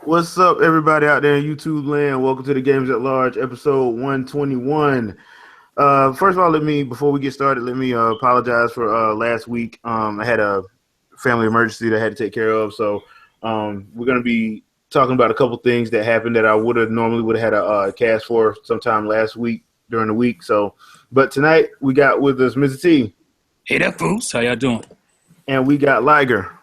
What's up, everybody out there in YouTube land? Welcome to the Games at Large, episode 121. First of all, before we get started, let me apologize for last week. I had a family emergency that I had to take care of, so we're going to be talking about a couple things that happened that I normally would have had a cast for sometime last week during the week. But tonight we got with us Mr. T. Hey there, folks. How y'all doing? And we got Liger.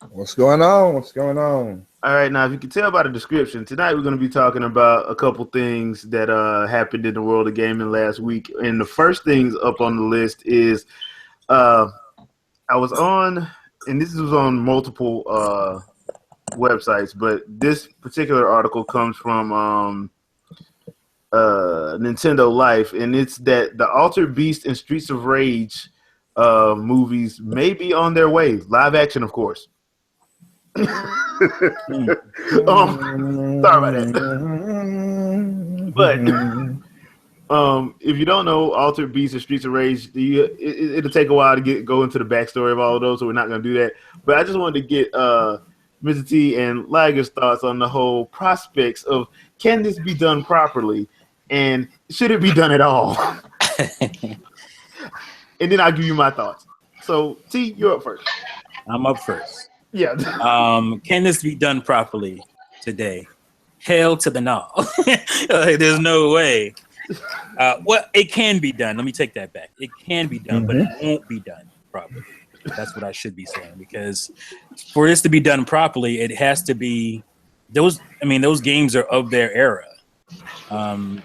What's going on? What's going on? All right, now if you can tell by the description, tonight we're going to be talking about a couple things that happened in the world of gaming last week. And the first things up on the list is I was on, and this was on multiple websites, but this particular article comes from Nintendo Life, and it's that the Altered Beast and Streets of Rage movies may be on their way. Live action, of course. Sorry about that. But if you don't know Altered Beast and Streets of Rage, it'll take a while to go into the backstory of all of those, so we're not going to do that. But I just wanted to get Mr. T and Liger's thoughts on the whole prospects of, can this be done properly, and should it be done at all? And then I'll give you my thoughts. So, T, you're up first. I'm up first. Yeah. Can this be done properly today? Hell to the no. There's no way. Well, it can be done. Let me take that back. It can be done, but it won't be done properly. That's what I should be saying, because for this to be done properly, it has to be those games are of their era.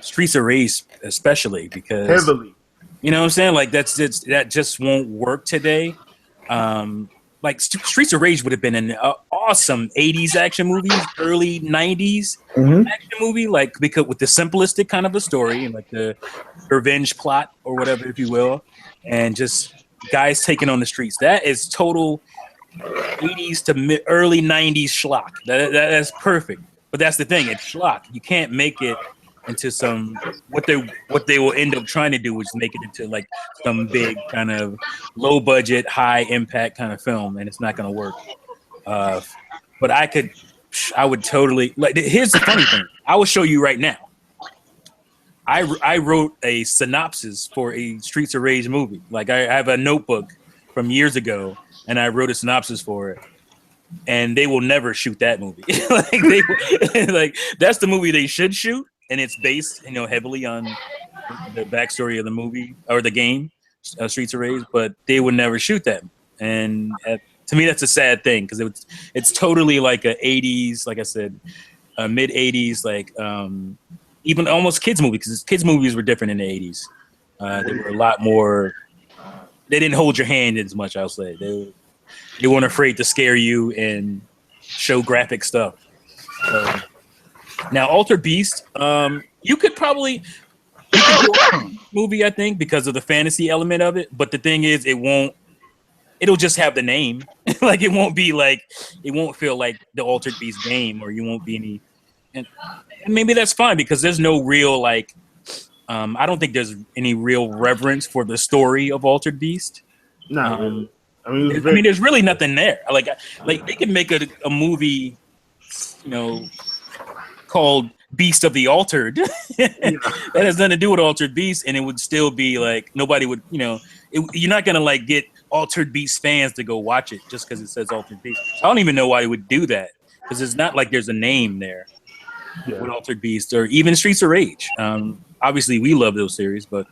Streets of Rage especially, because heavily. You know what I'm saying? Like that just won't work today. Like Streets of Rage would have been an awesome 80s action movie, early 90s action movie, like, because with the simplistic kind of a story and like the revenge plot or whatever, if you will, and just guys taking on the streets. That is total 80s to early 90s schlock. That's perfect. But that's the thing, it's schlock. You can't make it into some what they will end up trying to do is make it into like some big kind of low budget, high impact kind of film, and it's not going to work. But I would totally like. Here's the funny thing. I will show you right now. I wrote a synopsis for a Streets of Rage movie. Like I have a notebook from years ago, and I wrote a synopsis for it. And they will never shoot that movie. like that's the movie they should shoot. And it's based, heavily on the backstory of the movie or the game, Streets of Rage. But they would never shoot that, and to me, that's a sad thing, because it's totally like a '80s, like I said, mid '80s, like even almost kids movie, because kids movies were different in the '80s. They were a lot more. They didn't hold your hand as much. I'll say they weren't afraid to scare you and show graphic stuff. So, now, Altered Beast, you could probably do a movie, I think, because of the fantasy element of it. But the thing is, it'll just have the name. Like, it won't feel like the Altered Beast game, or you won't be any. And maybe that's fine, because there's no real, like, I don't think there's any real reverence for the story of Altered Beast. No. There's really nothing there. Like they could make a movie, called Beast of the Altered that has nothing to do with Altered Beast, and it would still be like nobody would, you're not gonna like get Altered Beast fans to go watch it just because it says Altered Beast. I don't even know why they would do that, because it's not like there's a name there with Altered Beast or even Streets of Rage. Obviously we love those series, but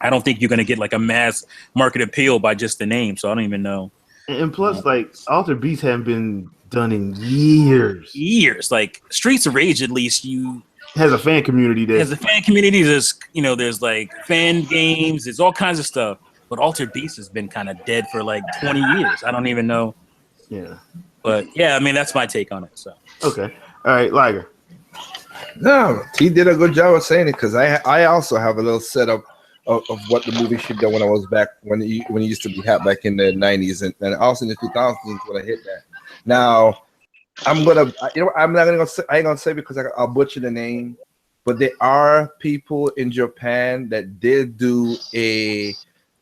I don't think you're gonna get like a mass market appeal by just the name. So I don't even know. And plus, like, Altered Beast haven't been done in years. Like Streets of Rage, at least has a fan community there. There's like fan games, there's all kinds of stuff. But Altered Beast has been kind of dead for like 20 years. I don't even know. Yeah. But yeah, that's my take on it. So okay. All right, Liger. No, T did a good job of saying it, because I also have a little setup of what the movie should do when I was back when it used to be hot back in the 90s and also in the 2000s when I hit that. Now, I ain't gonna say because I'll butcher the name, but there are people in Japan that did do a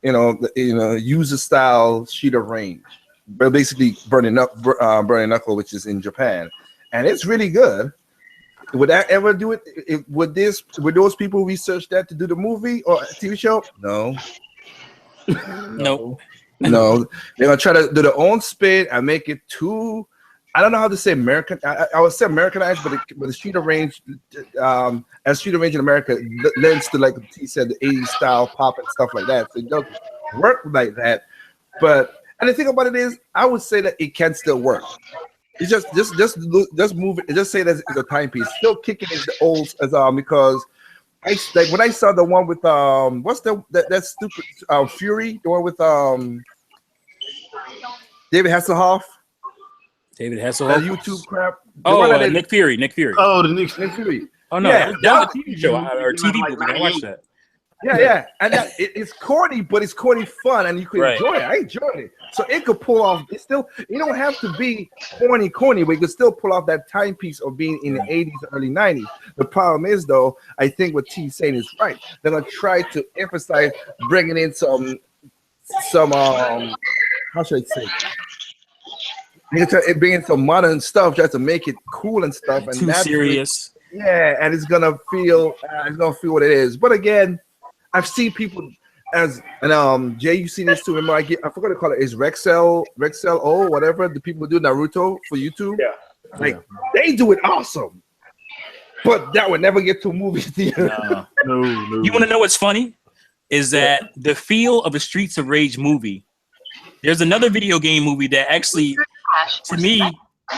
user style Sheet of Range, but basically Burning Knuckle, which is in Japan, and it's really good. Would I ever do it? Would those people research that to do the movie or TV show? No. Nope. No. They're gonna try to do their own spin and make it too. I don't know how to say American. I would say Americanized, but the Street Range, as Street Range in America lends to, like he said, the 80s style pop and stuff like that. So it doesn't work like that. And the thing about it is, I would say that it can still work. It's just move it. Just say that it's a timepiece. Still kicking in the old because when I saw the one with what's that stupid Fury, the one with David Hasselhoff. David Hasselhoff. YouTube crap. Nick Fury. Oh, the Nick Fury. Oh no, Yeah, that was a TV show or TV movie. I watched that. Yeah, and it's corny, but it's corny fun, and you can enjoy it. I enjoyed it, so it could pull off. It's still, you don't have to be corny, but you could still pull off that timepiece of being in the 80s, early 90s. The problem is, though, I think what T's saying is right. They're gonna try to emphasize bringing in some how should I say? They're gonna try bring in some modern stuff just to make it cool and stuff, and too serious. Yeah, and it's gonna feel what it is. But again, I've seen people Jay, you've seen this too. Remember, I forgot to call it. Is Rexel O whatever the people who do Naruto for YouTube? Yeah, they do it awesome, but that would never get to a movie theater. No. You want to know what's funny? Is that the feel of a Streets of Rage movie? There's another video game movie that actually, to me,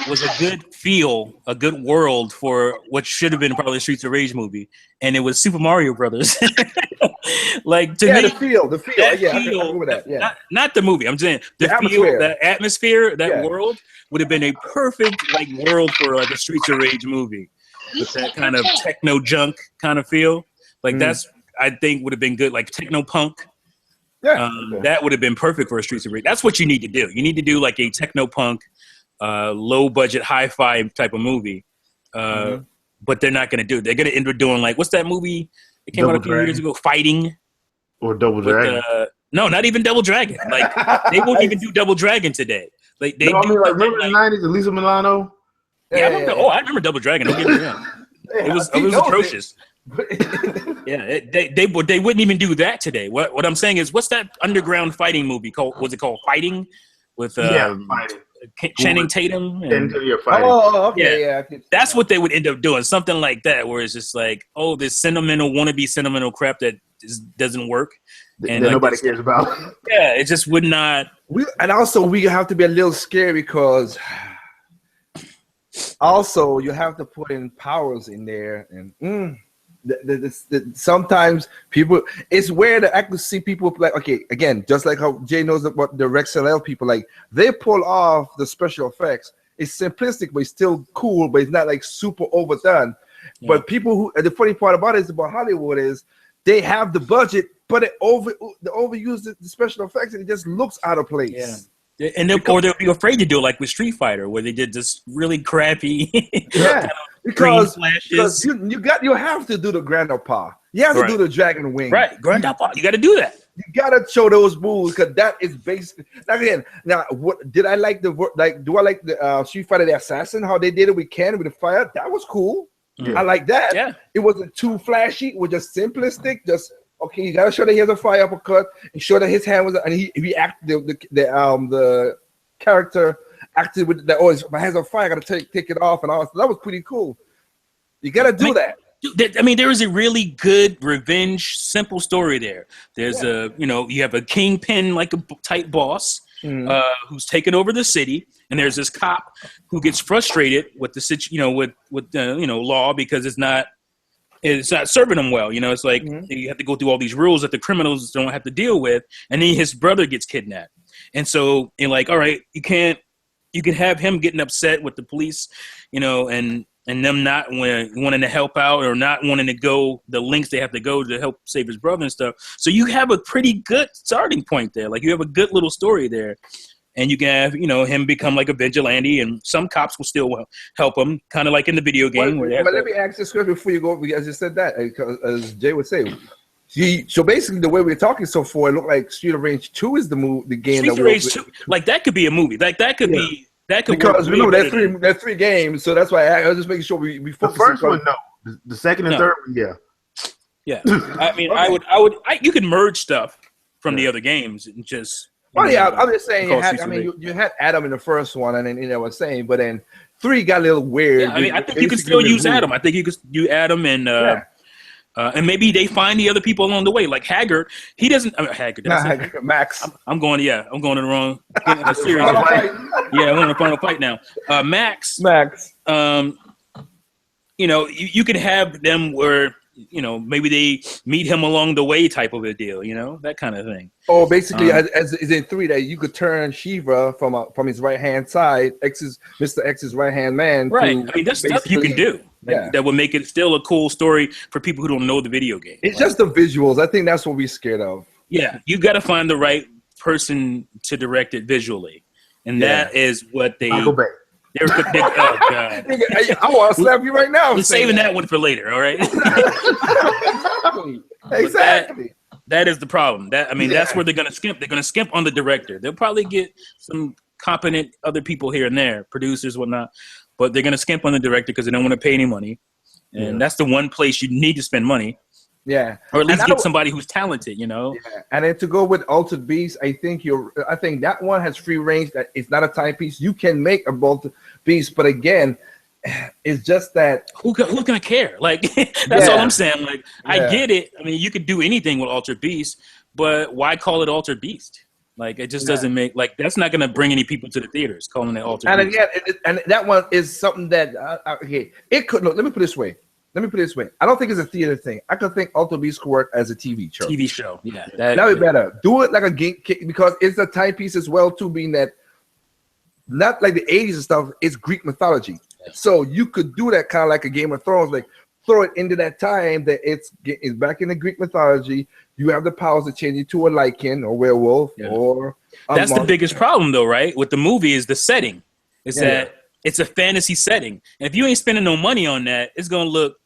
was a good feel, a good world for what should have been probably a Streets of Rage movie, and it was Super Mario Brothers. Like to me, the feel. That Yeah, feel, I agree with that. Yeah, not the movie. I'm saying the feel, the atmosphere, that world would have been a perfect world for a Streets of Rage movie with that kind of techno junk kind of feel. That's I think would have been good, like techno punk. Yeah, that would have been perfect for a Streets of Rage. That's what you need to do. You need to do like a techno punk. Low budget, hi-fi type of movie, but they're not going to do it. They're going to end up doing what's that movie? It came out a few years ago, Fighting or Double Dragon. No, not even Double Dragon. They won't even do Double Dragon today. Remember the '90s, Elisa Milano. Yeah, I remember. Oh, I remember Double Dragon. Don't get me wrong. It was atrocious. Yeah, they wouldn't even do that today. What I'm saying is, what's that underground fighting movie called? Was it called Fighting? With Fighting. Channing Tatum. Okay. That's what they would end up doing. Something like that, where it's just this sentimental crap that doesn't work. And that nobody cares about. Yeah, it just would not. We have to be a little scared because also you have to put in powers in there. And sometimes people, it's weird to actually see people again, just like how Jay knows about the Rexel people, they pull off the special effects. It's simplistic, but it's still cool, but it's not super overdone. Yeah. But people the funny part about it is about Hollywood is they have the budget, but they overuse the special effects and it just looks out of place. Yeah. And they'll be afraid to do it, like with Street Fighter, where they did this really crappy because you have to do the Grandpa. You have to do the Dragon Wing. Right, Grandpa. You got to do that. You got to show those moves because that is basically. Now, what did I like do I like the Street Fighter the Assassin? How they did it with Ken with the fire? That was cool. Yeah. I like that. Yeah. It wasn't too flashy. It was just simplistic. Okay, you gotta show that he has a fire uppercut and show that his hand was, and he acted the character acted with that. Oh, my hand's on fire. I gotta take it off and all. So that was pretty cool. You gotta do that. There is a really good revenge, simple story there. There's you have a kingpin like a type boss who's taken over the city, and there's this cop who gets frustrated with the with law because it's not serving him well. It's you have to go through all these rules that the criminals don't have to deal with. And then his brother gets kidnapped. And so you're all right, you can have him getting upset with the police, and them not wanting to help out or not wanting to go the lengths they have to go to help save his brother and stuff. So you have a pretty good starting point there. You have a good little story there. And you can have, him become like a vigilante, and some cops will still help him, kind of like in the video game. But let me ask this question before you go, because you said that, as Jay would say. So basically, the way we're talking so far, it looked like Street of Rage 2 is the game. Street of Rage 2, that could be a movie. That could that could because work remember better that's three games, so that's why I was just making sure we The focus. first one, no. The second and No. third one, yeah. Yeah, I mean, Okay. you could merge stuff from the other games and just. Oh yeah, I'm just saying you call had. Streets I of mean, Rage. you had Adam in the first one, and then I was saying, but then 3 got a little weird. Yeah, I mean, I think you can still use Adam. I think you could use Adam and maybe they find the other people along the way, like Haggard. He doesn't. Haggard. Did I say Max. I'm going in the wrong series. Final fight. Yeah, I'm on the final fight now. Max. You could have them where maybe they meet him along the way, type of a deal. That kind of thing. Oh, basically, as is in 3 that you could turn Shiva from his right hand side, Mr. X's right hand man. Right. I mean, that's stuff you can do. That would make it still a cool story for people who don't know the video game. It's just the visuals. I think that's what we're scared of. Yeah, you got to find the right person to direct it visually, and that is what they. Michael Bay. Oh God! I want to slap you right now. We're saving that one for later. All right. Exactly. That is the problem. That's where they're gonna skimp. They're gonna skimp on the director. They'll probably get some competent other people here and there, producers, whatnot, but they're gonna skimp on the director because they don't want to pay any money, and that's the one place you need to spend money. Yeah, or at least get somebody who's talented, Yeah, and then to go with Altered Beast, I think that one has free range. That it's not a timepiece. You can make a Altered Beast, but again, it's just that who's gonna care? Like that's all I'm saying. Like I get it. I mean, you could do anything with Altered Beast, but why call it Altered Beast? Like it just doesn't make that's not gonna bring any people to the theaters calling it Altered Beast. And again, and that one is something that it could look. Let me put it this way. I don't think it's a theater thing. I could think Altered Beast could work as a TV show. Yeah, that'd be better. Do it like a game because it's a timepiece as well too. Being that not like the 80s and stuff, it's Greek mythology. So you could do that kind of like a Game of Thrones, like throw it into that time that it's back in the Greek mythology. You have the powers to change it to a lichen or werewolf or that's the biggest problem though, right? With the movie is the setting. Is that it's a fantasy setting. And if you ain't spending no money on that, it's gonna look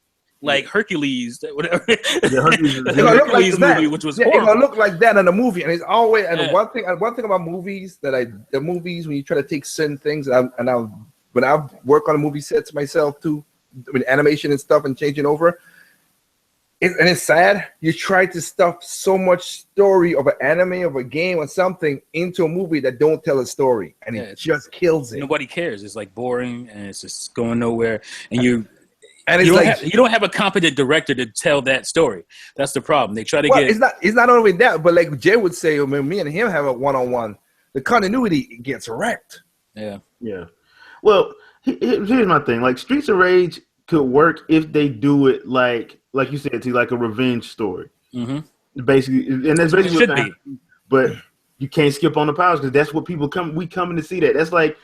like Hercules, whatever. Hercules movie, which was horrible. It's gonna look like that in a movie, and it's always one thing about movies the movies when you try to take certain things, when I work on movie sets myself too, with animation and stuff and changing over, and it's sad. You try to stuff so much story of an anime, of a game, or something into a movie that don't tell a story, and it just kills it. Nobody cares. It's like boring, and it's just going nowhere, and you don't have a competent director to tell that story. That's the problem. They try to get. It's not only that, but like Jay would say, when me and him have a one-on-one, the continuity gets wrecked. Yeah. Well, here's my thing. Like Streets of Rage could work if they do it like you said, like a revenge story. Mm-hmm. Basically, and that's basically what it should be. But you can't skip on the powers because that's what people coming to see. That's like.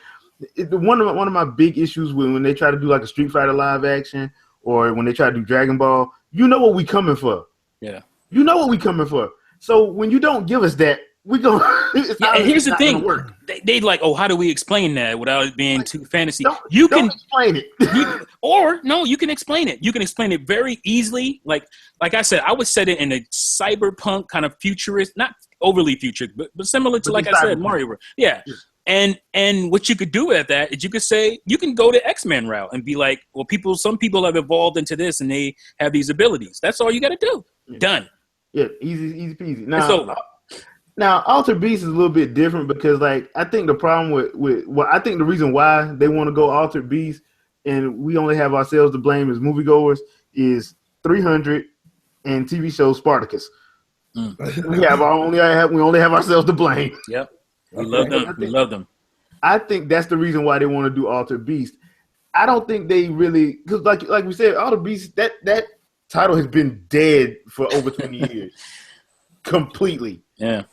One of my big issues when they try to do like a Street Fighter live action or when they try to do Dragon Ball, you know what we coming for. Yeah. You know what we coming for. So when you don't give us that, we go. And here's the thing: they like, how do we explain that without it being too fantasy? You can explain it, you can explain it. You can explain it very easily. Like I said, I would set it in a cyberpunk kind of futurist, not overly futuristic, but similar to like I said, Mario. Yeah. And what you could do at that is you could say you can go to X-Men route and be like, well, some people have evolved into this and they have these abilities. That's all you got to do. Yeah. Done. Yeah, easy peasy. Now, Altered Beast is a little bit different because, like, I think the problem I think the reason why they want to go Altered Beast and we only have ourselves to blame as moviegoers is 300 and TV show Spartacus. We only have ourselves to blame. Yep. We love them. We love them. I think that's the reason why they want to do Altered Beast. I don't think they really because like we said, Altered Beast that title has been dead for over 20 years, completely. Yeah.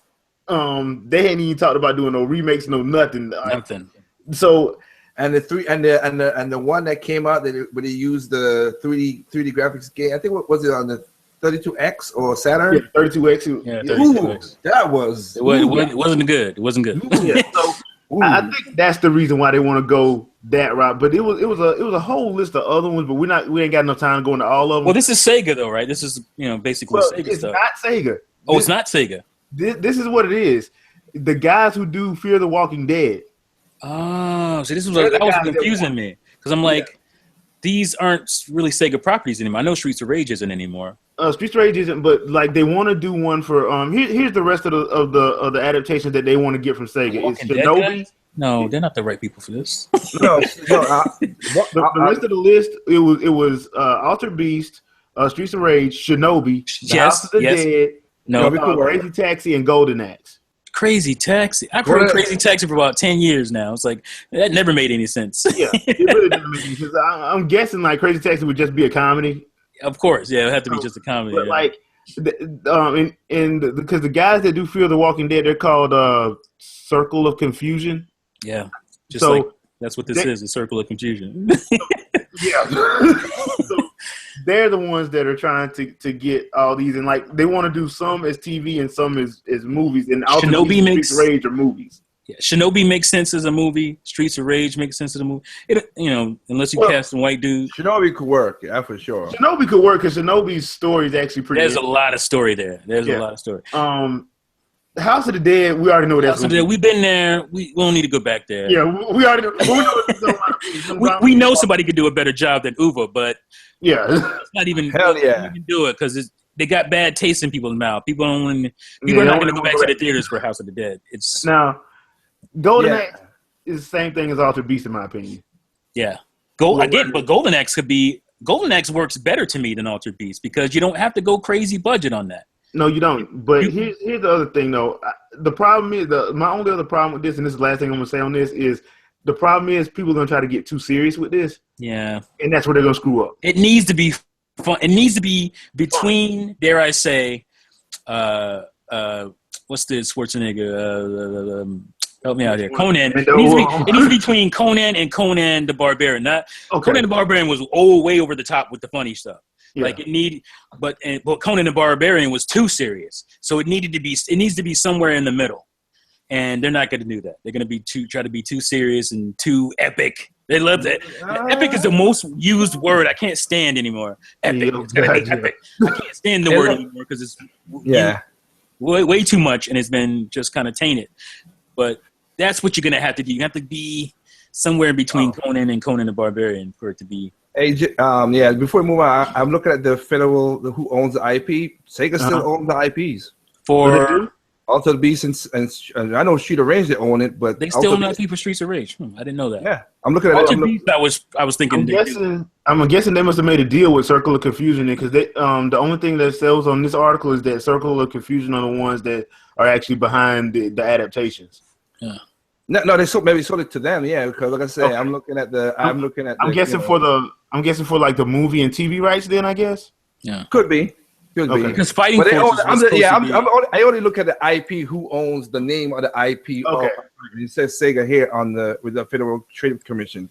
They hadn't even talked about doing no remakes, no nothing. Nothing. So and the one that came out where they used the 3D graphics game. I think what was it on the 32X or Saturn? Yeah, 32X. Yeah, 32X. That was. It wasn't good. It wasn't good. Yeah, so I think that's the reason why they want to go that route. But it was a whole list of other ones, but we ain't got enough time to go into all of them. Well, this is Sega though, right? This is basically Sega stuff. It's not Sega. It's not Sega. This is what it is. The guys who do Fear the Walking Dead, Oh, so this was They're the that was guys that confusing me because I'm like, these aren't really Sega properties anymore. I know Streets of Rage isn't anymore. Streets of Rage isn't, but like they want to do one for here's the rest of the adaptations that they want to get from Sega. It's Walking Dead Shinobi. guys? No, they're not the right people for this. No, no. The rest of the list, it was Altered Beast, Streets of Rage, Shinobi, The House of the Dead, No, Crazy Taxi, and Golden Axe. Crazy Taxi. I've heard Crazy Taxi for about 10 years now. It's like that never made any sense. Yeah, it really doesn't make any sense. I'm guessing like Crazy Taxi would just be a comedy. Of course, yeah, it would have to be just a comedy. But Yeah. like, because the guys that do Fear the Walking Dead, they're called Circle of Confusion. Yeah, just So like that's what this is—a circle of confusion. Yeah. So they're the ones that are trying to get all these, and like they want to do some as TV and some as movies. And Shinobi makes Streets of Rage or movies. Yeah, Shinobi makes sense as a movie. Streets of Rage makes sense as a movie. Unless you cast some white dudes. Shinobi could work, yeah, for sure. Shinobi could work because Shinobi's story is actually pretty. There's a lot of story there. There's a lot of story. House of the Dead, we already know that's. We've been there. We don't need to go back there. Yeah, we already know. We know somebody could do a better job than Uva, but yeah, it's not even. Hell yeah, you can do it because they got bad taste in people's mouth. People don't want. People are not going to go back to the theaters for House of the Dead. It's now Golden Axe is the same thing as Altered Beast in my opinion. Yeah, but Golden Axe works better to me than Altered Beast because you don't have to go crazy budget on that. No, you don't. But here's the other thing, though. The problem is my only other problem with this, and this is the last thing I'm gonna say on this, is the problem is people are gonna try to get too serious with this. Yeah, and that's where they're gonna screw up. It needs to be fun. It needs to be between, dare I say, what's the Schwarzenegger? Help me out here. Conan. It needs to be between Conan and Conan the Barbarian. Conan the Barbarian was way over the top with the funny stuff. Yeah. Like but Conan the Barbarian was too serious, so it needs to be somewhere in the middle, and they're not going to do that. They're going to try to be too serious and too epic. They love that. Epic is the most used word I can't stand anymore. Epic. It's going to be epic. I can't stand the word anymore because it's way too much, and it's been just kind of tainted. But that's what you're going to have to do. You have to be somewhere in between Conan and Conan the Barbarian for it to be. Hey, before we move on, I'm looking at the federal who owns the IP. Sega still owns the IPs for Altered Beast and I know Street of Rage they own it, but they still own IP for Streets of Rage. I didn't know that. Yeah, I'm looking at Altered Beast. I was thinking. I'm guessing they must have made a deal with Circle of Confusion because the only thing that sells on this article is that Circle of Confusion are the ones that are actually behind the adaptations. Yeah. No, they sold it to them, because like I say, I'm looking at I'm guessing for like the movie and TV rights then, I guess. Yeah. Could be. Because Fighting Force I only look at the IP who owns the name of the IP. Okay. It says Sega here with the Federal Trade Commission.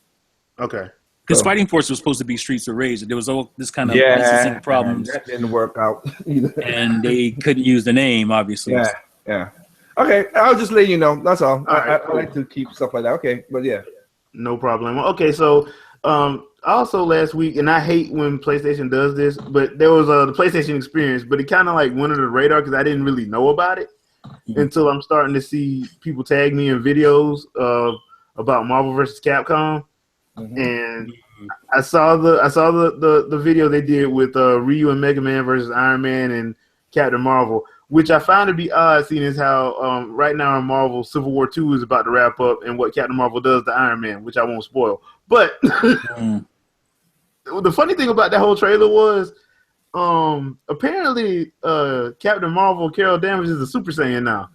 Okay. Because Fighting Force was supposed to be Streets of Rage. There was all this kind of licensing problems. That didn't work out either. And they couldn't use the name, obviously. Yeah. Okay, I'll just let you know. That's all. I like to keep stuff like that. Okay, but yeah. No problem. Okay, so also last week, and I hate when PlayStation does this, but there was the PlayStation Experience, but it kind of like went under the radar because I didn't really know about it until I'm starting to see people tag me in videos about Marvel vs. Capcom, and I saw the video they did with Ryu and Mega Man versus Iron Man and Captain Marvel, which I found to be odd, seeing as how right now in Marvel, Civil War II is about to wrap up, and what Captain Marvel does to Iron Man, which I won't spoil. But the funny thing about that whole trailer was, apparently Captain Marvel, Carol Danvers, is a Super Saiyan now.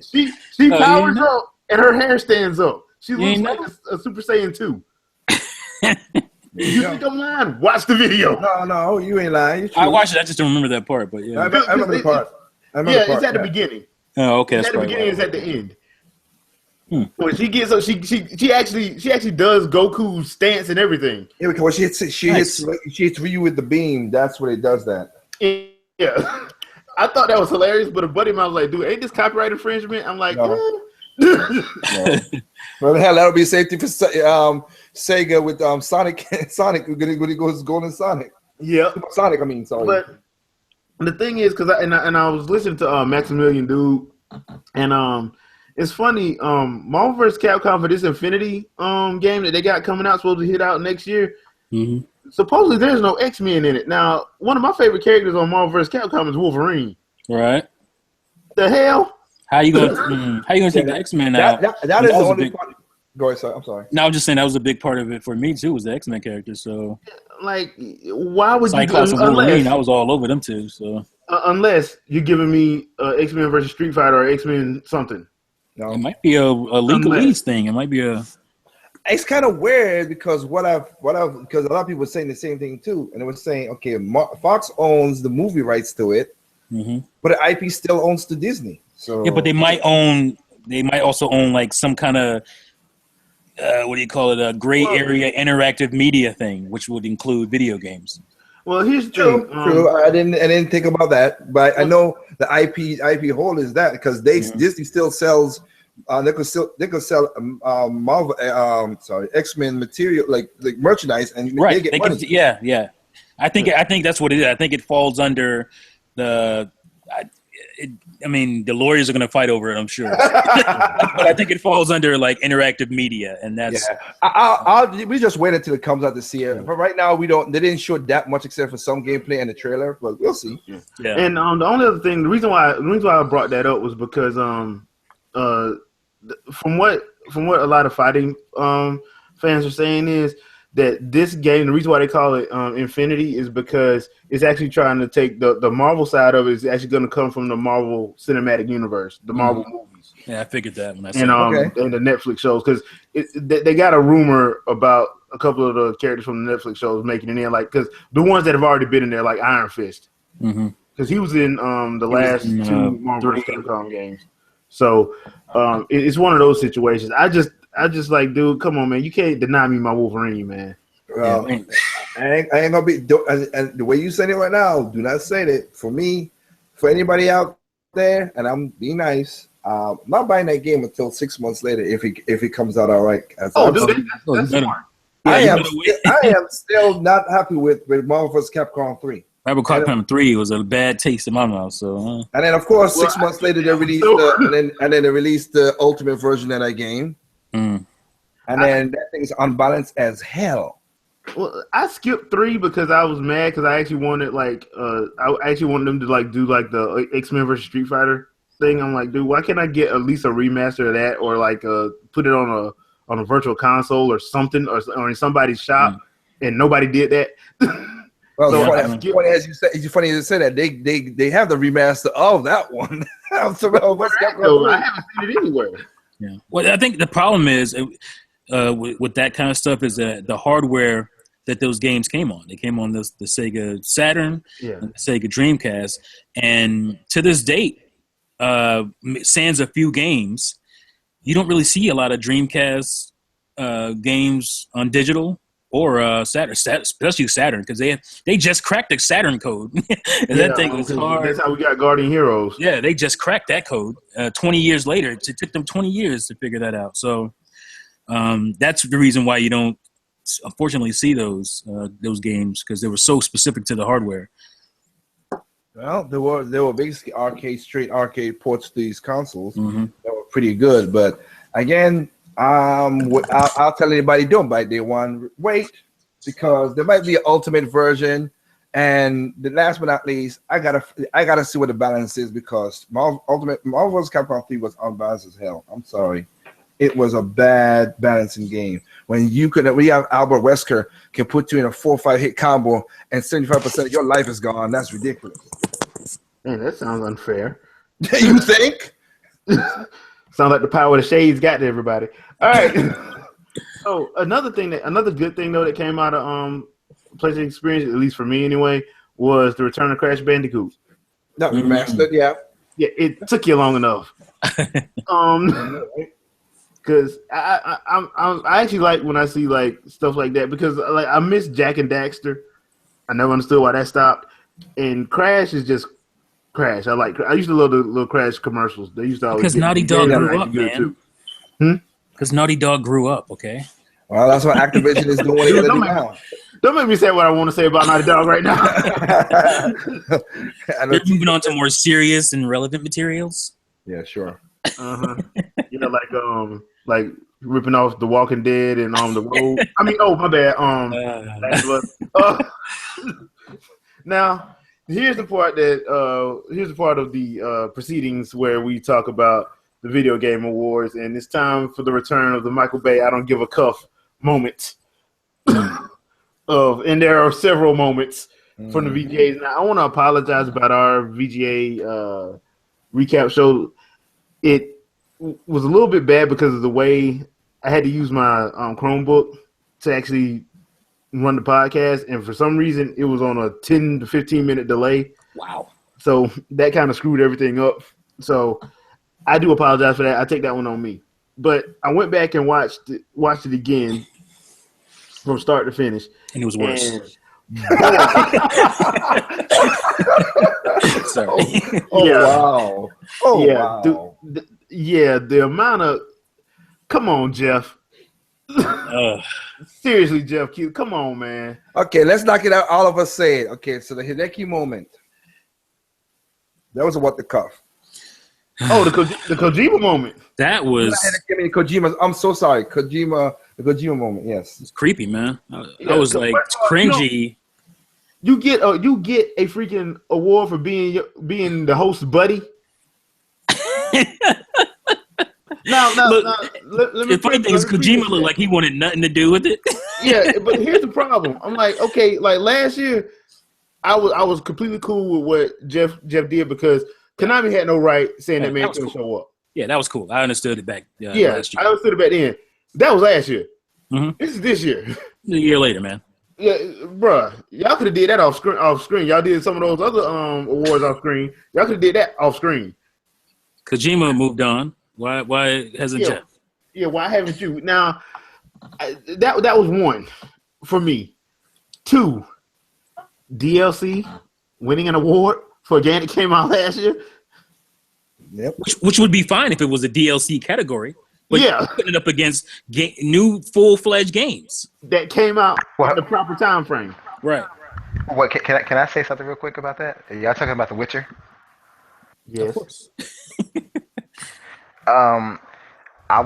She powers up, and her hair stands up. She looks like a Super Saiyan 2. You think I'm lying? Watch the video. No, you ain't lying. I watched it. I just don't remember that part. But yeah, I remember the part. It's at the beginning. Oh, okay. It's at the beginning. It's at the end. When she gets up, she actually does Goku's stance and everything. Yeah, because she hits Ryu with the beam. That's what it does that. Yeah, I thought that was hilarious. But a buddy of mine was like, "Dude, ain't this copyright infringement?" I'm like, no. Well, hell, that'll be safety for Sega with Sonic when he goes Golden Sonic. Yeah, Sonic. I mean, sorry. But the thing is, because I was listening to Maximilian Dude, and It's funny. Marvel vs. Capcom for this Infinity game that they got coming out, supposed to hit out next year. Mm-hmm. Supposedly, there's no X-Men in it. Now, one of my favorite characters on Marvel vs. Capcom is Wolverine. Right. The hell? How you gonna take the X-Men out? That is the only part. Go ahead, I'm sorry. No, I'm just saying that was a big part of it for me too. Was the X-Men characters? So, like, why would Cyclops you? and Wolverine, I was all over them too. So, unless you're giving me X-Men versus Street Fighter or X-Men something. No. It might be a legalese thing. It might be a. It's kind of weird because because a lot of people were saying the same thing too, and it was saying, okay, Fox owns the movie rights to it, but the IP still owns to Disney. So yeah, but they might also own like some kind of what do you call it, a gray area interactive media thing, which would include video games. Well, here's the thing. True. I didn't think about that, but I know the IP hold is that because Disney still sells. They could sell Marvel, X-Men material like merchandise, and right. they get money. Yeah. I think that's what it is. I think it falls under the. I mean, the lawyers are going to fight over it, I'm sure. But I think it falls under like interactive media, and that's. Yeah. We just wait until it comes out to see it. But right now, we don't. They didn't show that much except for some gameplay and the trailer, but we'll see. Yeah. And the only other thing, the reason why I brought that up was because from what a lot of fighting fans are saying is that this game, the reason why they call it Infinity is because it's actually trying to take the Marvel side of it is actually going to come from the Marvel Cinematic Universe, the Marvel movies. Yeah, I figured that when I said and the Netflix shows because they got a rumor about a couple of the characters from the Netflix shows making it in, like because the ones that have already been in there, like Iron Fist, because he was in the last two Marvel vs. Capcom games. So it's one of those situations. I just like, dude, come on, man. You can't deny me my Wolverine, man. Well, I ain't gonna be. And the way you saying it right now, do not say that. For me, for anybody out there, and I'm being nice. I'm not buying that game until 6 months later if it comes out all right. That's smart. I am still not happy with Marvel vs. Capcom 3. Marvel Capcom 3 was a bad taste in my mouth. So, and then of course 6 months later they released and then they released the ultimate version of that game, and then that thing's unbalanced as hell. Well, I skipped 3 because I was mad because I actually wanted them to like do like the X-Men versus Street Fighter thing. I'm like, dude, why can't I get at least a remaster of that or like put it on a virtual console or something or in somebody's shop, and nobody did that. Well, so funny as you say, it's funny as you say that they have the remaster of that one. I haven't seen it anywhere. Yeah. Well, I think the problem is with that kind of stuff is that the hardware that those games came on. They came on the Sega Saturn, and the Sega Dreamcast, and to this date, sans a few games, you don't really see a lot of Dreamcast games on digital. Or Saturn, especially Saturn, because they just cracked the Saturn code. And that thing was hard. That's how we got Guardian Heroes. Yeah, they just cracked that code 20 years later. It took them 20 years to figure that out. So that's the reason why you don't, unfortunately, see those games, because they were so specific to the hardware. Well, there were basically straight arcade ports to these consoles that were pretty good. But again, I'll tell anybody, don't buy day one. Wait, because there might be an ultimate version. And the last but not least, I gotta see what the balance is, because Marvel vs. Capcom 3 was unbalanced as hell. I'm sorry, it was a bad balancing game. When we have Albert Wesker can put you in a 4 or 5 hit combo and 75% of your life is gone. That's ridiculous. Man, that sounds unfair. You think? Sounds like the power of the shades got to everybody. All right. So another good thing though that came out of PlayStation Experience, at least for me anyway, was the return of Crash Bandicoot. That remastered, yeah. Yeah, it took you long enough. Because I actually like when I see like stuff like that, because like I miss Jak and Daxter. I never understood why that stopped. And Crash is just Crash. I used to love the little Crash commercials. They used to always because Naughty Dog grew up, man. Because Naughty Dog grew up. Okay. Well, that's what Activision is doing. What they're doing now. Don't make me say what I want to say about Naughty Dog right now. They're moving on to more serious and relevant materials. Yeah, sure. Yeah, like ripping off The Walking Dead and The Road. I mean, oh my bad. Last of Us. Now, here's the part of the proceedings where we talk about the video game awards, and it's time for the return of the Michael Bay "I don't give a cuff" moment. And there are several moments from the VGAs. Now, I want to apologize about our VGA recap show. It was a little bit bad because of the way I had to use my Chromebook to actually run the podcast, and for some reason it was on a 10 to 15 minute delay. Wow. So that kind of screwed everything up. So I do apologize for that. I take that one on me. But I went back and watched it again from start to finish, and it was worse. Sorry. Wow. Wow. The amount of come on, Jeff. Seriously, Jeff Q. Come on, man. Okay, let's knock it out. All of us say it. Okay, so the Hideki moment. That was a what the cuff. Oh, the Kojima moment. That was Kojima. I'm so sorry, Kojima. The Kojima moment. Yes, it's creepy, man. I was like cringy. You get a freaking award for being the host, buddy. Now, let me. The funny thing is, Kojima looked like he wanted nothing to do with it. Yeah, but here's the problem. I'm like, okay, like last year, I was completely cool with what Jeff did because Konami had no right saying that man couldn't show up. Yeah, that was cool. I understood it back. Last year. I understood it back then. That was last year. Mm-hmm. This is this year. A year later, man. Yeah, bruh, y'all could have did that off screen. Y'all did some of those other awards off screen. Y'all could have did that off screen. Kojima moved on. Why hasn't Jeff? Yeah, why haven't you? Now, that was one for me. 2, DLC winning an award for a game that came out last year. Yep. Which would be fine if it was a DLC category. But yeah, putting it up against new full-fledged games that came out in the proper time frame. Right. What can I say something real quick about that? Are y'all talking about The Witcher? Yes. Of course. I'm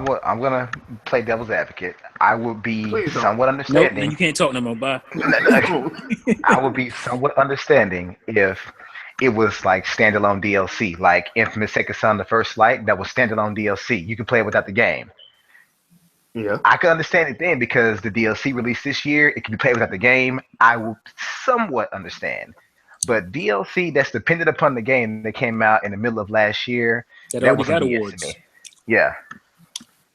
gonna play devil's advocate. I would be somewhat understanding. Nope, you can't talk no more. Bye. I would be somewhat understanding if it was like standalone DLC, like Infamous Second Son: The First Light. That was standalone DLC. You can play it without the game. Yeah, I can understand it then because the DLC released this year. It can be played without the game. I will somewhat understand. But DLC that's dependent upon the game that came out in the middle of last year, that was got awards. Yeah.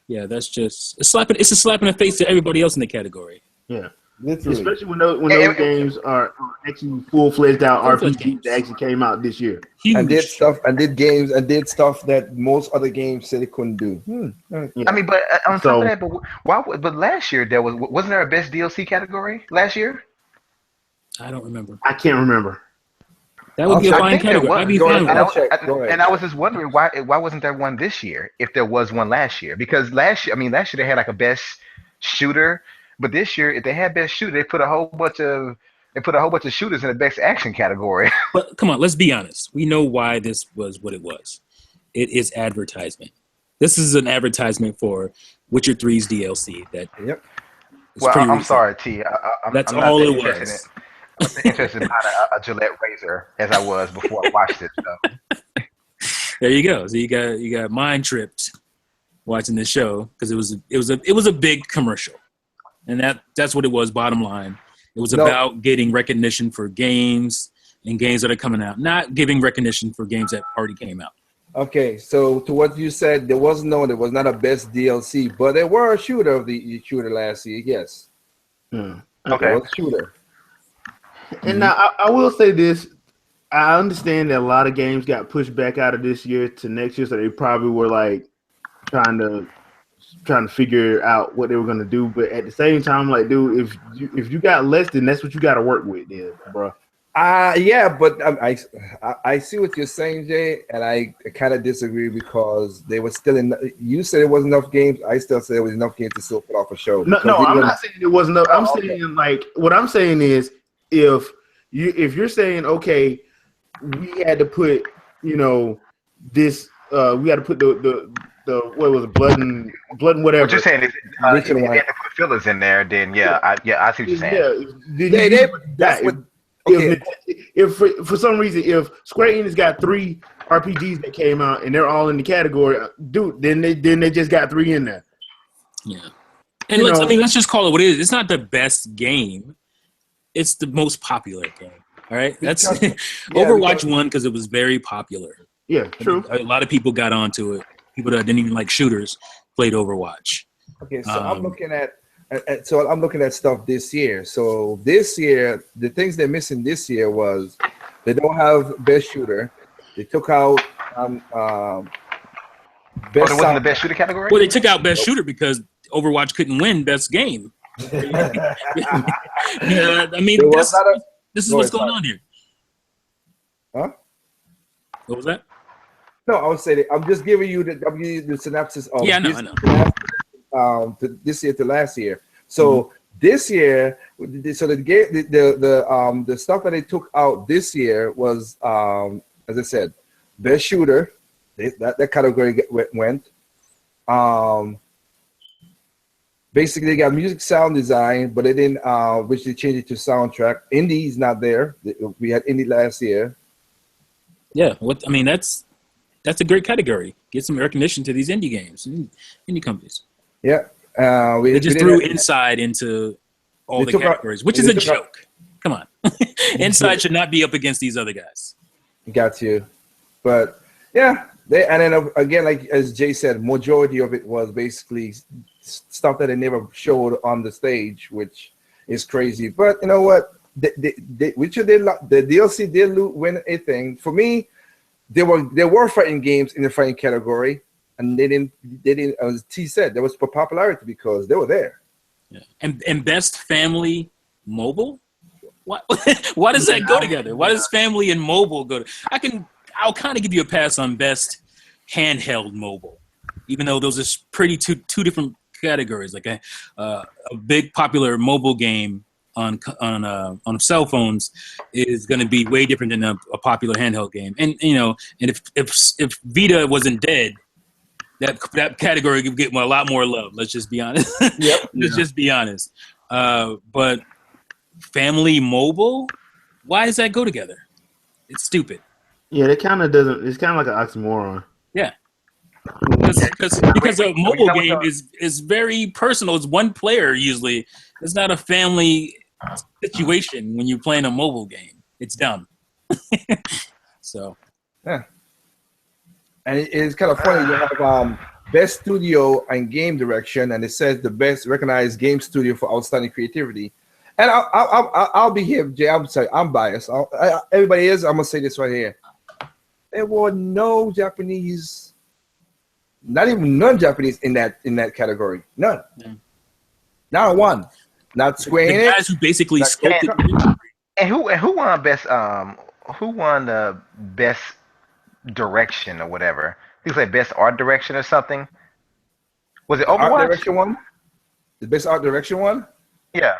Yeah, that's just it's a slap in the face to everybody else in the category. Yeah. Literally. Especially when those games are actually full-fledged out RPGs that actually came out this year. Huge. And did stuff that most other games said they couldn't do. Yeah. I mean, but on top of that, but last year wasn't there a best DLC category last year? I don't remember. I can't remember. That would be a fine category. I'd be fine with that. And I was just wondering why wasn't there one this year if there was one last year? Because last year they had like a best shooter, but this year if they had best shooter, they put a whole bunch of shooters in the best action category. But come on, let's be honest. We know why this was what it was. It is advertisement. This is an advertisement for Witcher 3's DLC. Yep. Well, I'm sorry, T. That's I'm all not it was. I'm interested in a Gillette razor as I was before I watched it. So. There you go. So you got mind tripped watching this show because it was a big commercial, and that's what it was. Bottom line, it was about getting recognition for games and games that are coming out, not giving recognition for games that already came out. Okay, so to what you said, there was not a best DLC, but there were a shooter of the shooter last year. Yes. Okay. There was a shooter. And now I will say this: I understand that a lot of games got pushed back out of this year to next year, so they probably were like trying to figure out what they were gonna do. But at the same time, like, dude, if you got less, then that's what you got to work with, then, bro. Yeah, but I see what you're saying, Jay, and I kind of disagree because they were still in. You said it wasn't enough games. I still say there was enough games to still put off a show. No, I'm not saying it wasn't enough. I'm saying like what I'm saying is if you're saying okay, we had to put this we got to put the what was it, blood and What you're whatever. saying is, Rich if and they white. had to put fillers in there, then I see what you're saying. Yeah, then They, you they, use what you that's got. what. If, Okay. if for some reason if Square Enix got 3 RPGs that came out and they're all in the category, dude, then they just got 3 in there. Yeah. And You know, let's just call it what it is. It's not the best game. It's the most popular game. All right. That's Overwatch won because it was very popular. yeah, true. A lot of people got onto it. People that didn't even like shooters played Overwatch. Okay, so I'm looking at stuff this year. So this year, the things they're missing this year was they don't have best shooter. They took out best. There wasn't the best shooter category. Well, they took out best shooter because Overwatch couldn't win best game. I mean, this is what's going on here. Huh? What was that? No, I would say that I'm just giving you the synopsis of I know. This year to last year. So this year, so the stuff that they took out this year was, as I said, best shooter. That category went. Basically, they got music, sound design, but they didn't, which they changed it to soundtrack. Indie is not there. We had indie last year. Yeah, that's a great category. Get some recognition to these indie games, indie companies. Yeah, they just threw Inside into all the categories, which is a joke. Come on, Inside should not be up against these other guys. Got you, but yeah, and then again, like as Jay said, majority of it was basically stuff that they never showed on the stage, which is crazy. But you know what? The DLC did win a thing. For me, there were fighting games in the fighting category, and they didn't. As T said, there was for popularity because they were there. Yeah. And best family mobile. What? Why does that go together? Why does family and mobile go? I'll kind of give you a pass on best handheld mobile, even though those are pretty two different categories. Like a big popular mobile game on cell phones is going to be way different than a popular handheld game. And if Vita wasn't dead, that category would get a lot more love. Let's just be honest. Yep. Just be honest. But family mobile, why does that go together? It's stupid. Yeah, it kind of doesn't. It's kind of like an oxymoron. Yeah. Because a mobile game is very personal. It's one player usually. It's not a family situation when you're playing a mobile game. It's dumb. So. Yeah. And it's kind of funny. You have best studio and game direction, and it says the best recognized game studio for outstanding creativity. And I'll be here, Jay. I'm sorry, I'm biased. Everybody is. I'm gonna say this right here. There were no Japanese. Not even non-Japanese in that category. None. Yeah. Not one. Not Square Enix. The guys who basically sculpted. And who won best? Who won the best direction or whatever? I think it's like best art direction or something. Was it Overwatch? Art direction one. The best art direction one. Yeah.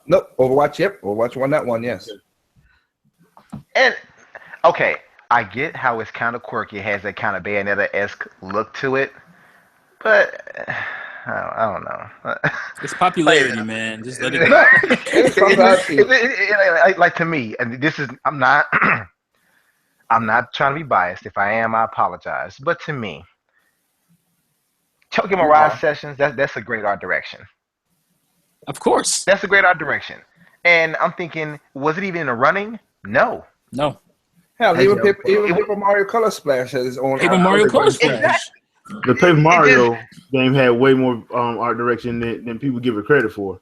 Nope. Overwatch. Yep. Overwatch won that one. Yes. And okay. I get how it's kind of quirky. It has that kind of Bayonetta-esque look to it, but I don't know. It's popularity, man. Just let it go. Like to me, and this is I'm not trying to be biased. If I am, I apologize. But to me, Tokyo Mirage Sessions, that's a great art direction. Of course, that's a great art direction. And I'm thinking, was it even in the running? No. Hell, even Paper Mario Color Splash has its own. Paper Mario Color Splash. Exactly. The Paper Mario game had way more art direction than people give it credit for.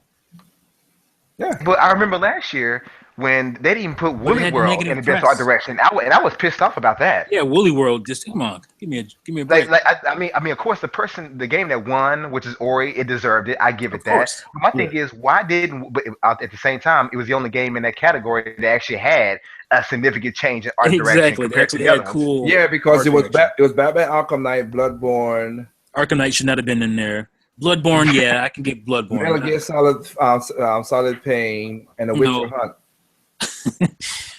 Yeah, but I remember last year when they didn't even put Woolly World in the best art direction. And I was pissed off about that. Yeah, Woolly World. Just come on, give me a break. I mean, of course, the game that won, which is Ori, it deserved it. I give it that. But my thing is, why didn't? But at the same time, it was the only game in that category that actually had a significant change in art direction. Exactly, they actually had cool. Yeah, because it was Batman Arkham Knight, Bloodborne. Arkham Knight should not have been in there. Bloodborne, yeah, I can get Bloodborne. Metal Gear Solid Pain, and a Witcher Hunt.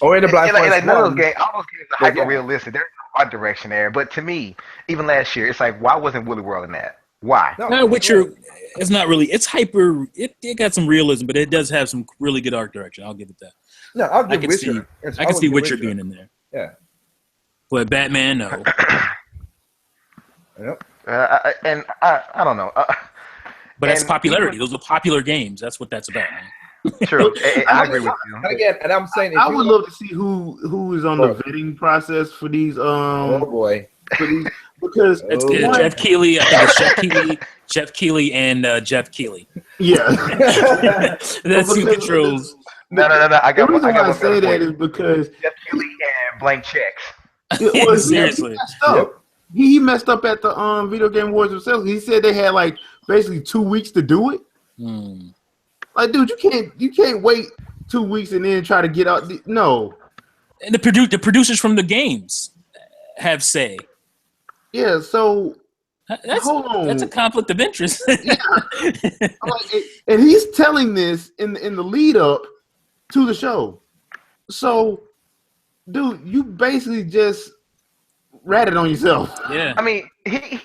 Or in the Black Forest like none of one. those games, all those games are hyper realistic. There's no art direction there. But to me, even last year, it's like, why wasn't Woolly World in that? Why? No, Witcher, it's not really. It's hyper. It got some realism, but it does have some really good art direction. I'll give it that. No, I'll give Witcher. I can see Witcher being in there. Yeah. But Batman, no. Yep. And I don't know. But that's popularity. Those are popular games. That's what that's about, man. True. I agree with you. And again, and I'm saying, I would love to see who is on the vetting process for these. Oh boy. For these, because it's Jeff Keighley. I think it's Jeff Keighley, and Jeff Keighley. Yeah. That's who controls. No. I got the reason why I say that is because Jeff Keighley and blank checks. It was Seriously. He messed up at the Video Game Awards themselves. He said they had like basically 2 weeks to do it. Like, dude, you can't wait 2 weeks and then try to get out. No. And the producers from the games have say. Yeah, so hold on. That's a conflict of interest. Yeah. And he's telling this in the lead up to the show. So, dude, you basically just ratted on yourself. Yeah. I mean, he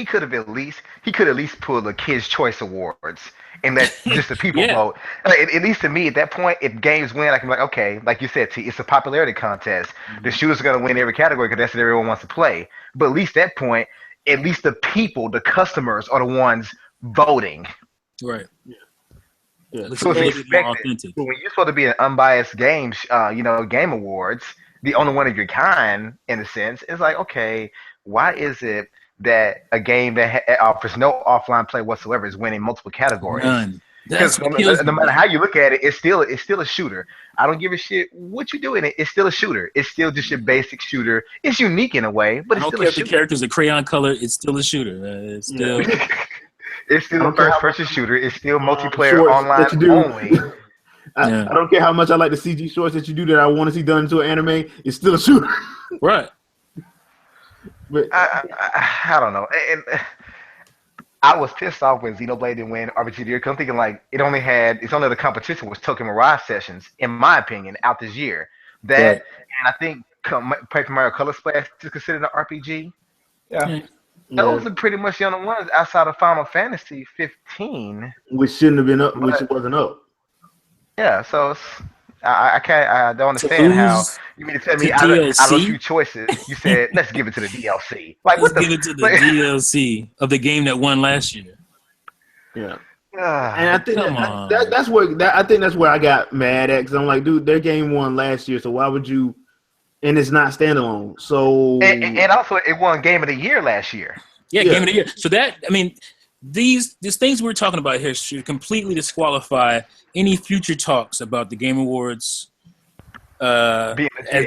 could have at least pulled the Kids' Choice Awards and let just the people vote. Like, at least to me, at that point, if games win, I can be like, okay, like you said, T, it's a popularity contest. The shooters are going to win every category because that's what everyone wants to play. But at least at that point, at least the people, the customers, are the ones voting. Right. Yeah. So it's expected. So when you're supposed to be an unbiased game awards, the only one of your kind, in a sense, it's like, okay, why is it that a game that offers no offline play whatsoever is winning multiple categories? None. Because no matter how you look at it, it's still a shooter. I don't give a shit what you do in it. It's still a shooter. It's still just your basic shooter. It's unique in a way, but it's still a shooter. The characters are crayon color. It's still a shooter. It's still. It's still a first-person shooter. It's still multiplayer online only. I don't care how much I like the CG shorts that you do that I want to see done into an anime. It's still a shooter. Right. But I don't know. And I was pissed off when Xenoblade didn't win RPG of the Year because I'm thinking like it's only the competition was Tokyo Mirage Sessions, in my opinion, out this year. And I think Paper Mario Color Splash is considered an RPG. Yeah. Those are pretty much the only ones outside of Final Fantasy 15, which shouldn't have been up, which wasn't up. Yeah, so I don't understand how you mean to tell me out of those few choices you said let's give it to the DLC. Like let's give it to the DLC of the game that won last year. Yeah, and I think that's where I got mad at because I'm like, dude, their game won last year, so why would you? And it's not standalone. So and also it won Game of the Year last year. Yeah, Game of the Year. So that these things we're talking about here should completely disqualify any future talks about the Game Awards as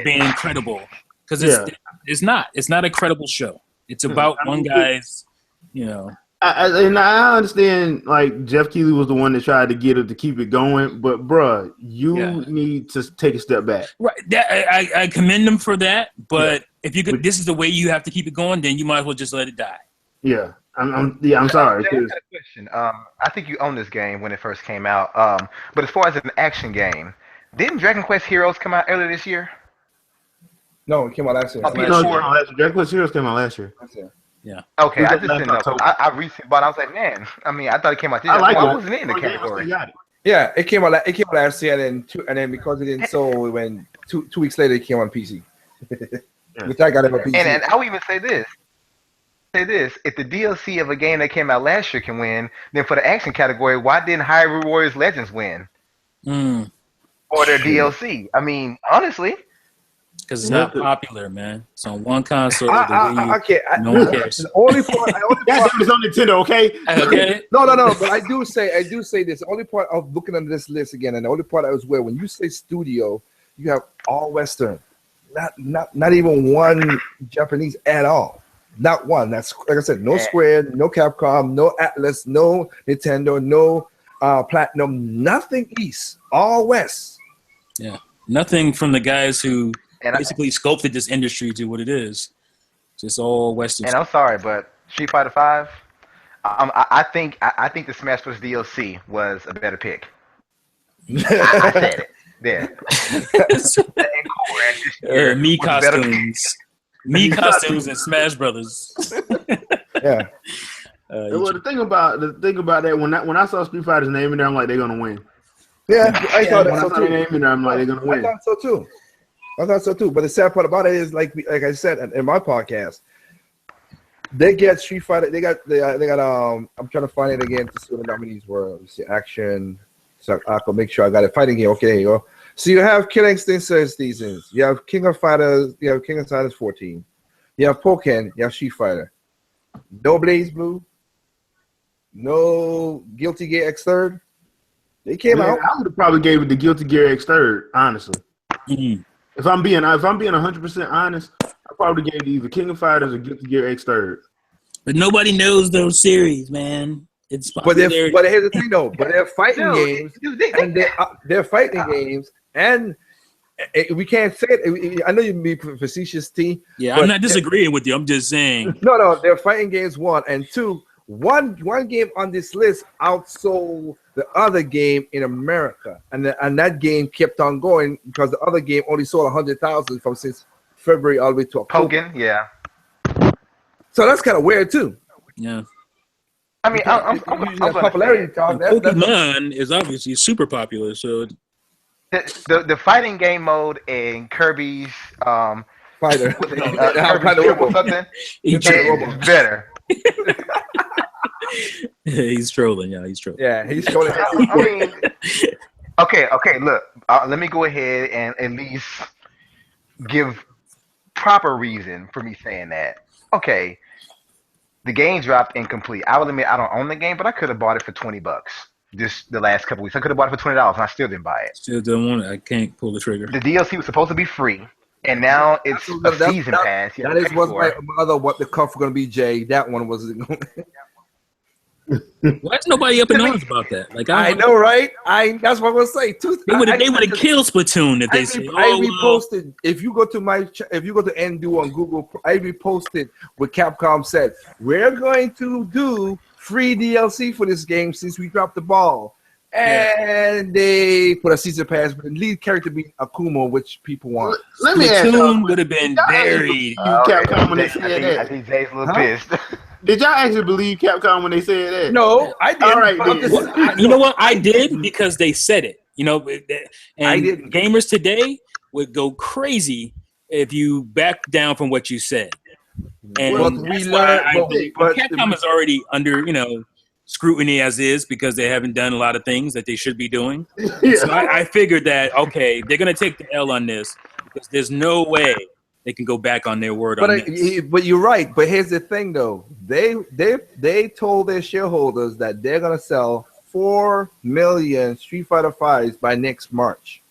being credible because it's not a credible show. It's about one guy's, I understand like Jeff Keighley was the one that tried to get it to keep it going, but bruh, you need to take a step back. Right, I commend him for that, but if you could, this is the way you have to keep it going, then you might as well just let it die. Yeah. I'm sorry. I got a question. I think you owned this game when it first came out. But as far as an action game, didn't Dragon Quest Heroes come out earlier this year? No, it came out last year. Dragon Quest Heroes came out last year. Yeah. Okay, I just didn't know. I recently bought it. I was like, man. I mean, I thought it came out this year. Why wasn't it in the category? Yeah, it came out. It came out last year, and then because it didn't sell, it went 2 weeks later. It came on PC. Which I got it on PC. And I would even say this. If the DLC of a game that came out last year can win, then for the action category, why didn't Hyrule Warriors Legends win? Or their DLC? I mean, honestly. Because it's not popular, man. It's on one console. No one cares. The only part is on Nintendo, okay? Okay. No. But I do say this. The only part of looking under this list again, and the only part I was where when you say studio, you have all Western, not even one Japanese at all. Not one. That's like I said, no Square, no Capcom, no Atlas, no Nintendo, no Platinum, nothing East, all West. Yeah, nothing from the guys who basically sculpted this industry to what it is. Just all Western. And I'm sorry, but Street Fighter V, I think the Smash Bros. DLC was a better pick. I said it. there. And Core this year Me was better. costumes. Me costumes and Smash Brothers. Yeah. Well, the thing about that when I saw Street Fighter's name in there, I'm like, they're gonna win. Yeah, I thought When that I so saw their too. name in there, I'm like, they're gonna I win. thought so too. But the sad part about it is, like I said in my podcast, they get Street Fighter. They got. I'm trying to find it again to see what the nominees were. Let me see, action. So I can make sure I got it. Fighting game. Okay, there you go. So you have Killing Instinct seasons. You have King of Fighters. You have King of Fighters 14. You have Pokken. You have Street Fighter. No Blaze Blue. No Guilty Gear X3rd. They came out. I would have probably gave it the Guilty Gear X3rd, honestly. Mm-hmm. If I'm being 100% honest, I probably gave it either King of Fighters or Guilty Gear X3rd. But nobody knows those series, man. It's But here's the thing, though. But they're fighting games, and they're fighting games, and we can't say it. I know you be facetious, T. Yeah, I'm not disagreeing with you. I'm just saying. No, they're fighting games. One and two. One game on this list outsold the other game in America, and that game kept on going because the other game only sold 100,000 from since February all the way to October. Pokken, yeah. So that's kind of weird too. Yeah. I mean, I'm popularity talk. Pokemon is obviously super popular, so the fighting game mode in Kirby's Fighter. Kirby's Triple something is better. He's trolling. Yeah, he's trolling. Yeah, he's trolling. I mean, okay. Look, let me go ahead and at least give proper reason for me saying that. Okay, the game dropped incomplete. I will admit I don't own the game, but I could have bought it for $20 just the last couple weeks. I could have bought it for $20, and I still didn't buy it. Still don't want it. I can't pull the trigger. The DLC was supposed to be free, and now it's a season pass. That is what my mother. What the cuff going to be, Jay? That one wasn't going. Why is nobody up in arms about that? Like I know, right? That's what I'm gonna say. They would have killed Splatoon if they say. I reposted. If you go to Ndu on Google, I reposted what Capcom said. We're going to do free DLC for this game since we dropped the ball, and they put a season pass with the lead character being Akuma, which people want. Let me ask you, Splatoon would have been buried. Capcom when they said that. I think Jay's a little pissed. Did y'all actually believe Capcom when they said that? No, I didn't. All right, You know what? I did because they said it. You know, and I didn't. Gamers today would go crazy if you back down from what you said. And Capcom is already under, scrutiny as is because they haven't done a lot of things that they should be doing. Yeah. So I figured that, okay, they're going to take the L on this because there's no way they can go back on their word on this. But you're right. But here's the thing, though. They told their shareholders that they're gonna sell 4 million Street Fighter Vs by next March.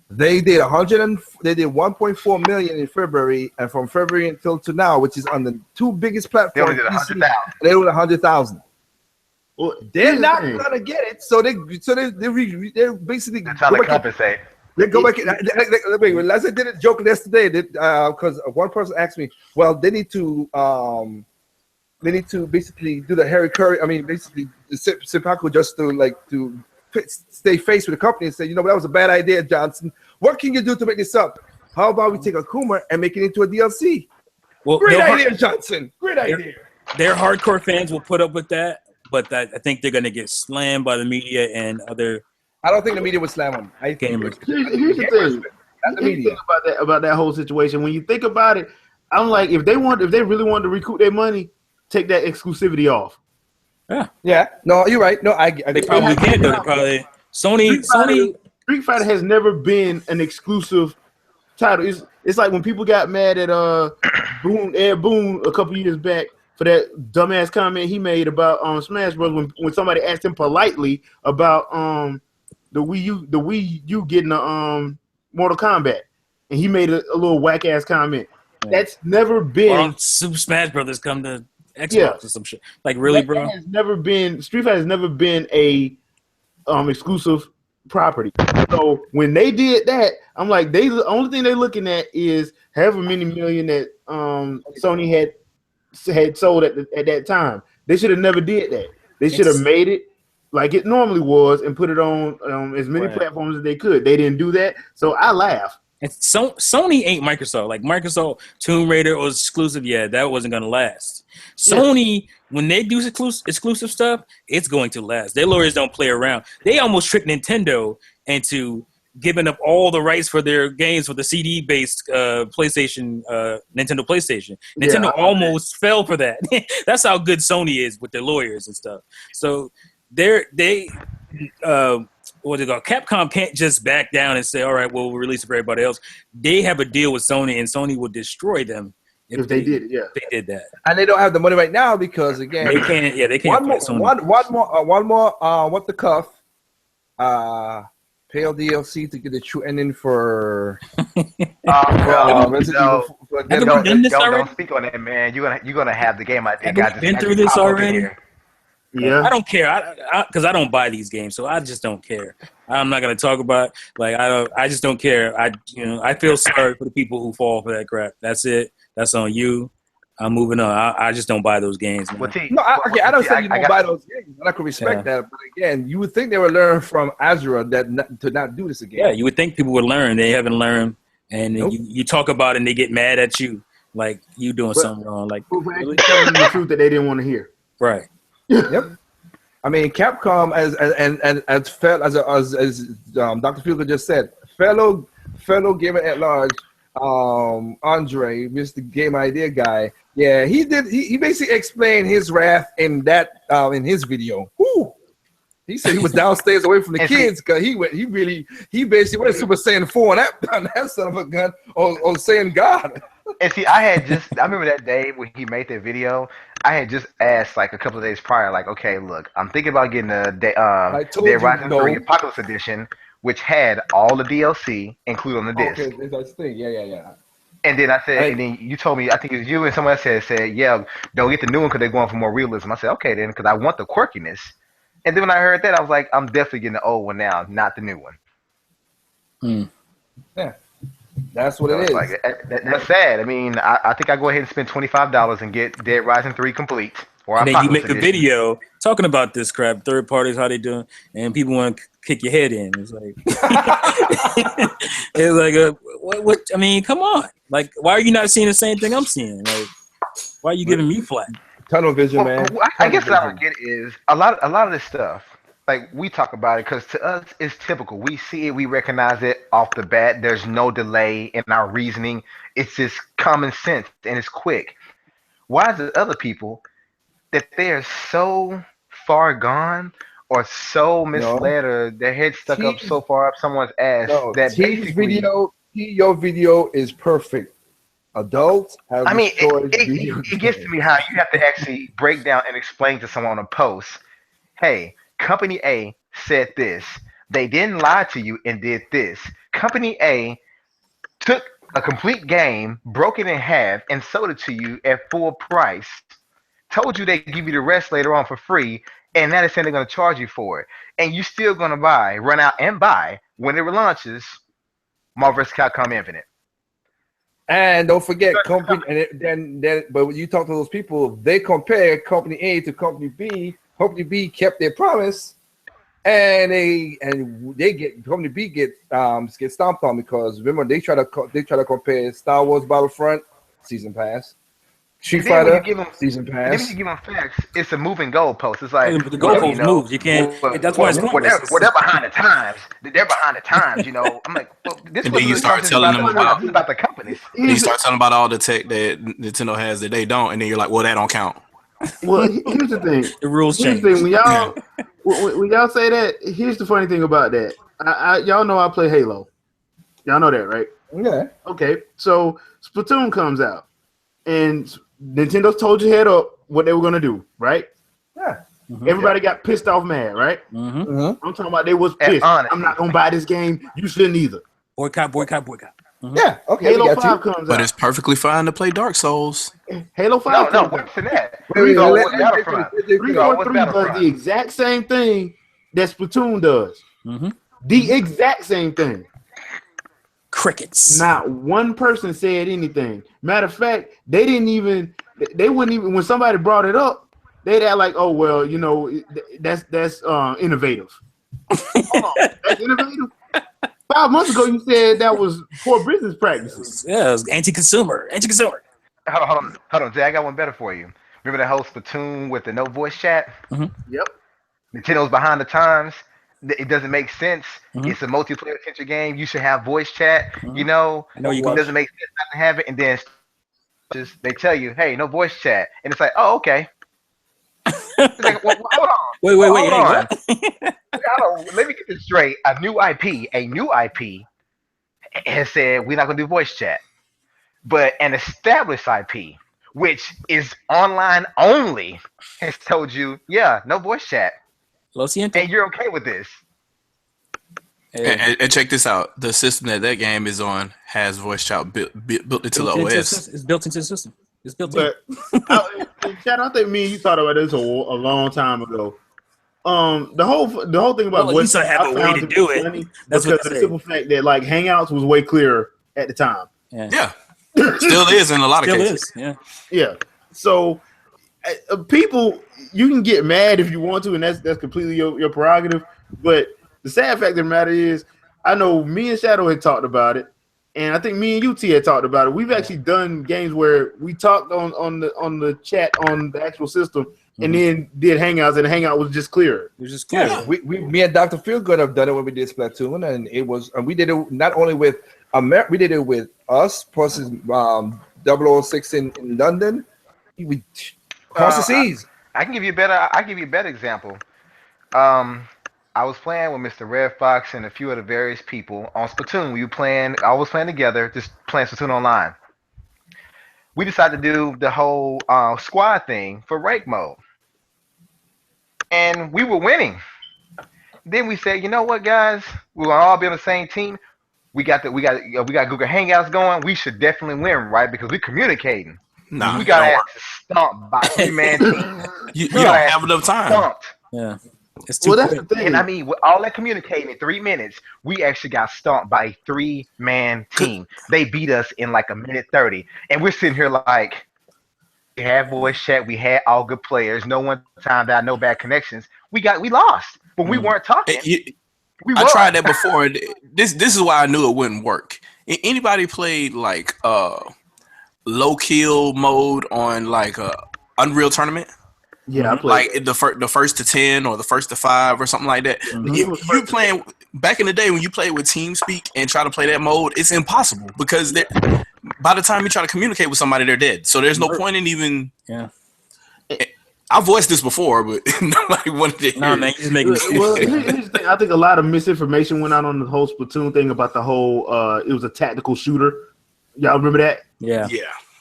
They did 1.4 million in February, and from February until to now, which is on the two biggest platforms, They only did 100,000. They did 100,000. Well, They're not gonna get it, so they're basically They're trying to compensate. They go back. As I did a joke yesterday, because one person asked me, well, they need to basically do the Harry Curry. I mean, basically, Seppaku just to stay face with the company and say, that was a bad idea, Johnson. What can you do to make this up? How about we take Akuma and make it into a DLC? Well, great idea, Johnson. Great idea. Their hardcore fans will put up with that, but I think they're going to get slammed by the media and other. I don't think the media would slam them. Gamers. Here's the thing. Not the media. About that whole situation. When you think about it, I'm like, if they really wanted to recoup their money, take that exclusivity off. Yeah. No, you're right. No, they probably can't do it. Sony. Street Fighter has never been an exclusive title. It's like when people got mad at Ed Boon a couple years back for that dumbass comment he made about Smash Bros. When somebody asked him politely about the Wii U getting a Mortal Kombat, and he made a little whack ass comment. That's never been. Super Smash Brothers come to Xbox or some shit. Like really, bro? Street Fighter has never been a exclusive property. So when they did that, I'm like, the only thing they're looking at is however many million that Sony had sold at that time. They should have never did that. They should have made it like it normally was and put it on as many platforms as they could. They didn't do that, so I laugh. And Sony ain't Microsoft. Like Microsoft Tomb Raider was exclusive. Yeah, that wasn't gonna last. Sony, when they do exclusive stuff, it's going to last. Their lawyers don't play around. They almost tricked Nintendo into giving up all the rights for their games for the CD-based PlayStation, Nintendo PlayStation. Nintendo almost fell for that. That's how good Sony is with their lawyers and stuff. So what they call Capcom can't just back down and say, all right, well, we'll release it for everybody else. They have a deal with Sony, and Sony will destroy them if they did that. And they don't have the money right now because again, they can't. Yeah, they can't. One more. What the cuff? Pay DLC to get the true ending for. Don't speak on that, man. You're gonna have the game. I think I've been through this already. Yeah, I don't care because I don't buy these games, so I just don't care. I'm not gonna talk about I just don't care. I feel sorry for the people who fall for that crap. That's it. That's on you. I'm moving on. I just don't buy those games. I don't say you don't buy those games, and I can respect that. But again, you would think they would learn from Azura to not do this again. Yeah, you would think people would learn. They haven't learned, and you talk about it, and they get mad at you like you doing something wrong. Like really telling them the truth that they didn't want to hear. Right. Yep. I mean, Capcom as Dr. Fielder just said, fellow gamer at large, Andre, Mr. Game Idea guy. Yeah, he did. He basically explained his wrath in his video. Woo! He said he was downstairs away from the kids because he basically went Super Saiyan 4 on that son of a gun or Saiyan God. And see, I remember that day when he made that video. I had just asked like a couple of days prior, like, okay, look, I'm thinking about getting a Dead Rising 3 Apocalypse Edition, which had all the DLC included on the disc. Okay, that's the thing. Yeah. And then I said, and then you told me, I think it was you and someone else said, yeah, don't get the new one because they're going for more realism. I said, okay, then, because I want the quirkiness. And then when I heard that, I was like, I'm definitely getting the old one now, not the new one. Yeah. That's what it is. Like, that's sad. I mean, I think I go ahead and spend $25 and get Dead Rising 3 complete. And then you make a video talking about this crap, third parties, how they doing, and people want to kick your head in. It's like, what? I mean, come on. Like, why are you not seeing the same thing I'm seeing? Like, why are you giving me flack? Tunnel vision, man. I guess what I don't get is a lot of this stuff. Like, we talk about it because to us it's typical. We see it, we recognize it off the bat. There's no delay in our reasoning. It's just common sense and it's quick. Why is it other people that they are so far gone or so misled or their head stuck up so far up someone's ass that basically your video is perfect. Adults have it gets to me how you have to actually break down and explain to someone on a post, hey, Company A said this. They didn't lie to you and did this. Company A took a complete game, broke it in half, and sold it to you at full price. Told you they'd give you the rest later on for free, and now they're saying they're going to charge you for it. And you're still going to run out and buy, when it launches, Marvel vs. Capcom Infinite. And don't forget, but when you talk to those people, they compare Company A to Company B. Company B kept their promise, and they get Company B get stomped on because remember they try to compare Star Wars Battlefront season pass, Street Fighter season pass. Then you give them facts. It's a moving goalpost. It's like the goalpost moves. You can't. That's why it's they're behind the times. They're behind the times. You know. I'm like, well, this and then you start telling them about the companies. You start telling about all the tech that Nintendo has that they don't, and then you're like, well, that don't count. Well, here's the thing. The rules change. When y'all say that, here's the funny thing about that. Y'all know I play Halo. Y'all know that, right? Yeah. Okay. So Splatoon comes out, and Nintendo told you head up what they were gonna do, right? Yeah. Mm-hmm. Everybody got pissed off, mad, right? Mm-hmm. Mm-hmm. I'm talking about they was pissed. I'm not gonna buy this game. You shouldn't either. Boycott. Mm-hmm. Yeah, okay. Halo 5 comes out. But it's perfectly fine to play Dark Souls. Halo 5 No, what's in that? 343 does the exact same thing that Splatoon does. Mm-hmm. The exact same thing. Crickets. Not one person said anything. Matter of fact, they wouldn't even when somebody brought it up, they'd act like, oh well, you know, that's innovative. Hold on, that's innovative. 5 months ago, you said that was poor business practices. Yeah, it was anti-consumer. Hold on, Jay. I got one better for you. Remember that whole Splatoon with the no voice chat? Yep. Nintendo's behind the times. It doesn't make sense. Mhm. It's a multiplayer centric game. You should have voice chat. Mhm. I know you it can. doesn't make sense not to have it. And then they tell you, hey, no voice chat. And it's like, oh, okay. It's like, well, hold on. Wait. Hold Hey, on. what? Let me get this straight. A new IP has said we're not going to do voice chat. But an established IP, which is online only, has told you, yeah, no voice chat. Lo siento. And you're okay with this. Hey. And check this out: the system that game is on has voice chat built into the OS. It's built into the system. It's built But Chad, I think me and you talked about this a long time ago. The whole thing about Well, at least I have a way to do it. That's because what of the simple fact that like Hangouts was way clearer at the time. Yeah, still is in a lot of cases. Yeah. So people, you can get mad if you want to, and that's completely your prerogative. But the sad fact of the matter is, I know me and Shadow had talked about it, and I think me and UT had talked about it. We've actually done games where we talked on the chat on the actual system, and then did Hangouts, and the Hangout was just clearer. It was just clear. Yeah, me and Dr. Feelgood have done it when we did Splatoon, and we did it not only with we did it with us plus 006 in London. We across the seas. I can give you a better example. I was playing with Mr. Red Fox and a few of the various people on Splatoon. I was playing together, just playing Splatoon online. We decided to do the whole squad thing for rank mode, and we were winning. Then we said, you know what, guys, we're gonna all be on the same team. We got Google Hangouts going. We should definitely win, right? Because we're communicating. Nah, we got stomped by 3-man team. You don't have enough time. Stomped. Yeah. It's too That's quick. the thing. And I mean, with all that communicating in 3 minutes, we actually got stomped by a 3-man team. They beat us in like a minute 30. And we're sitting here like, we had voice chat, we had all good players, no one timed out, no bad connections. We lost, but we weren't talking. I tried that before. This is why I knew it wouldn't work. Anybody played like low kill mode on like Unreal Tournament? Yeah, I played like the first to 10 or the first to 5 or something like that. If you playing back in the day when you played with TeamSpeak and try to play that mode, it's impossible because by the time you try to communicate with somebody, they're dead. So there's no point in even. Yeah. I voiced this before, but nobody wanted to hear. No, man, you're making me. Well, here's the thing. I think a lot of misinformation went out on the whole Splatoon thing about the whole. It was a tactical shooter. Y'all remember that? Yeah.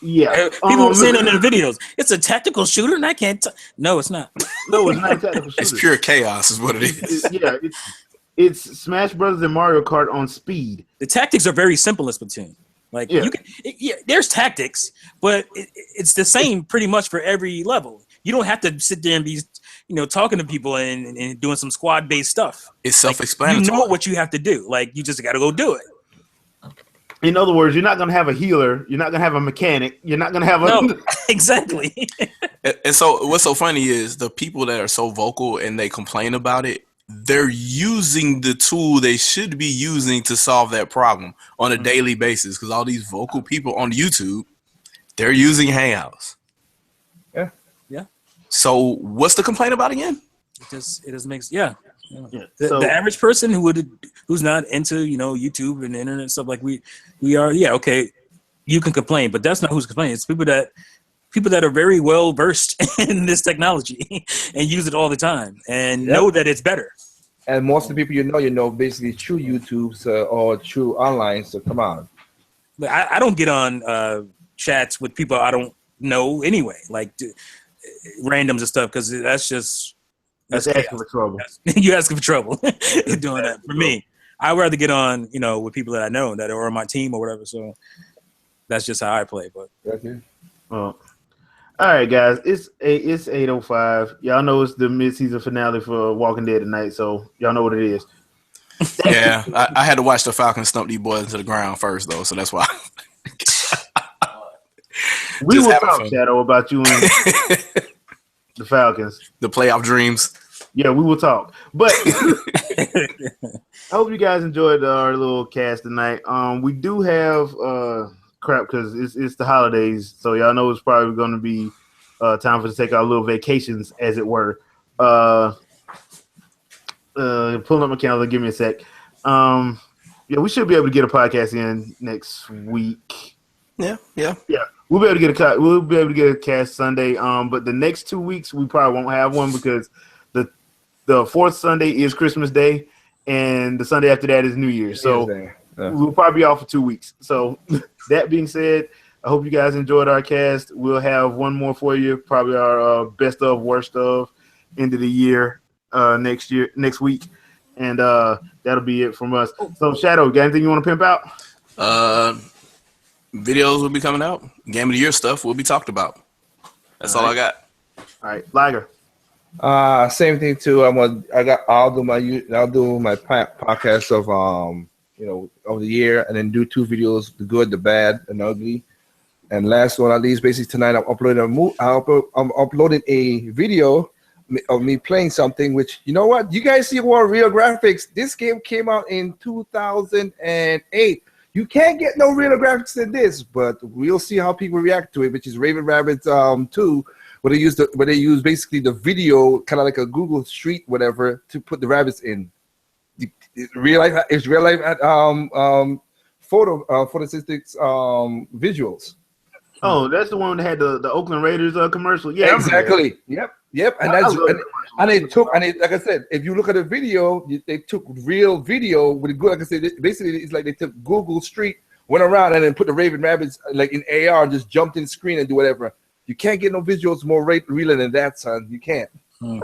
Yeah. People were saying it in the videos. It's a tactical shooter, and I can't. No, it's not. No, it's not a tactical shooter. It's pure chaos, is what it is. It's Smash Brothers and Mario Kart on speed. The tactics are very simple in Splatoon. Like you can, there's tactics, but it's the same pretty much for every level. You don't have to sit there and be, talking to people and doing some squad-based stuff. It's self-explanatory. You know what you have to do. Like you just got to go do it. In other words, you're not going to have a healer. You're not going to have a mechanic. You're not going to have a... No, exactly. And so what's so funny is the people that are so vocal and they complain about it, they're using the tool they should be using to solve that problem on a daily basis because all these vocal people on YouTube, they're using Hangouts. Yeah. So what's the complaint about again? It just makes the average person who's not into YouTube and the internet and stuff like we are. Yeah, okay, you can complain, but that's not who's complaining. It's people that are very well versed in this technology and use it all the time and know that it's better. And most of the people you know basically through YouTube's or through online. So come on. But I don't get on chats with people I don't know anyway, like randoms and stuff, because that's asking for trouble. You asking for trouble doing that. For me, I'd rather get on, with people that I know that are on my team or whatever. So that's just how I play. But all right, guys, it's 8:05. Y'all know it's the mid-season finale for Walking Dead tonight, so y'all know what it is. Yeah, I had to watch the Falcons stump these boys into the ground first, though, so that's why. We will talk, Shadow, about you and The Falcons. The playoff dreams. Yeah, we will talk. But I hope you guys enjoyed our little cast tonight. We do have crap because it's the holidays, so y'all know it's probably going to be time for us to take our little vacations, as it were. Pulling up my calendar. Give me a sec. Yeah, we should be able to get a podcast in next week. Yeah. We'll be able to get a cast Sunday. But the next 2 weeks we probably won't have one because the fourth Sunday is Christmas Day, and the Sunday after that is New Year's. So we'll probably be off for 2 weeks. So that being said, I hope you guys enjoyed our cast. We'll have one more for you, probably our best of, worst of, end of the year next week. And that'll be it from us. So Shadow, got anything you want to pimp out? Videos will be coming out. Game of the year stuff will be talked about. That's all I got. All right, Liger. Same thing too. I'll do my podcast of of the year, and then do 2 videos: the good, the bad, and ugly. And last one, at least, basically tonight, I'm uploading a video of me playing something. Which, you know what? You guys see what real graphics? This game came out in 2008. You can't get no real graphics in this, but we'll see how people react to it. Which is Raven Rabbit 2. Where they use basically the video, kind of like a Google Street, whatever, to put the rabbits in. It's real life photostatics visuals. Oh, that's the one that had the Oakland Raiders commercial. Yeah, exactly. Yep. And like I said, if you look at the video, they took real video with good. Like I said, basically it's like they took Google Street, went around, and then put the Raven Rabbits like in AR, just jumped in screen and do whatever. You can't get no visuals more realer than that, son. You can't. All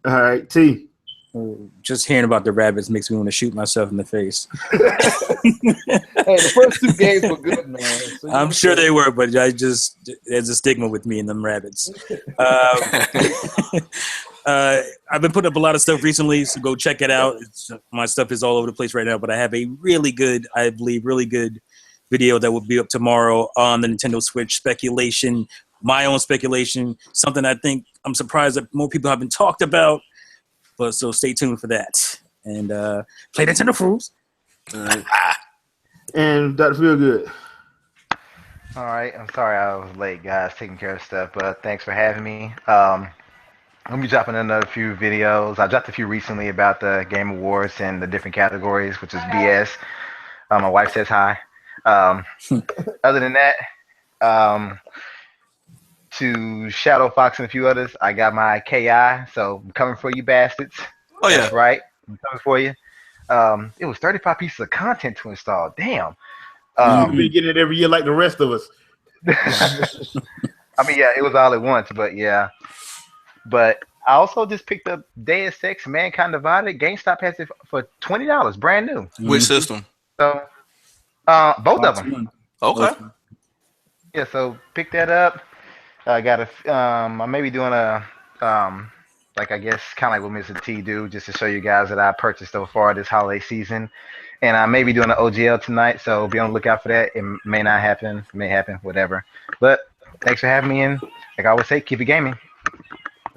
right, T. Just hearing about the rabbits makes me want to shoot myself in the face. Hey, the first 2 games were good, man. So I'm sure they were, but there's a stigma with me and them rabbits. I've been putting up a lot of stuff recently, so go check it out. My stuff is all over the place right now, but I have a really good video that will be up tomorrow on the Nintendo Switch speculation, my own speculation, something I think I'm surprised that more people haven't talked about. But so stay tuned for that. And play Nintendo Fools. Right. And Dr. Feelgood. All right. I'm sorry I was late, guys, taking care of stuff, but thanks for having me. I'm going to be dropping another few videos. I dropped a few recently about the Game Awards and the different categories, which is BS. My wife says hi. Other than that, to Shadow Fox and a few others, I got my KI, so I'm coming for you bastards. Oh yeah, that's right. I'm coming for you. It was 35 pieces of content to install. Damn. You've been getting it every year like the rest of us. I mean, yeah, it was all at once, but yeah. But I also just picked up Deus Ex Mankind Divided. GameStop has it for $20, brand new. Which system? So, both of them. Okay. Yeah, so pick that up. I got I may be doing a like I guess kind of like what Mr. T do, just to show you guys that I purchased so far this holiday season. And I may be doing an OGL tonight, so be on the lookout for that. It may not happen, may happen, whatever. But thanks for having me in. Like I always say, keep it gaming.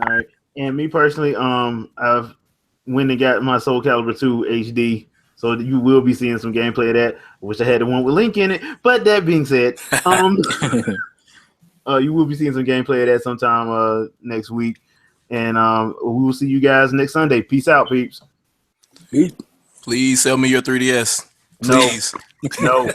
All right. And me personally, I've went and got my Soul Calibur 2 HD. So you will be seeing some gameplay of that. I wish I had the one with Link in it. But that being said, you will be seeing some gameplay of that sometime next week. And we will see you guys next Sunday. Peace out, peeps. Please sell me your 3DS. Please. No.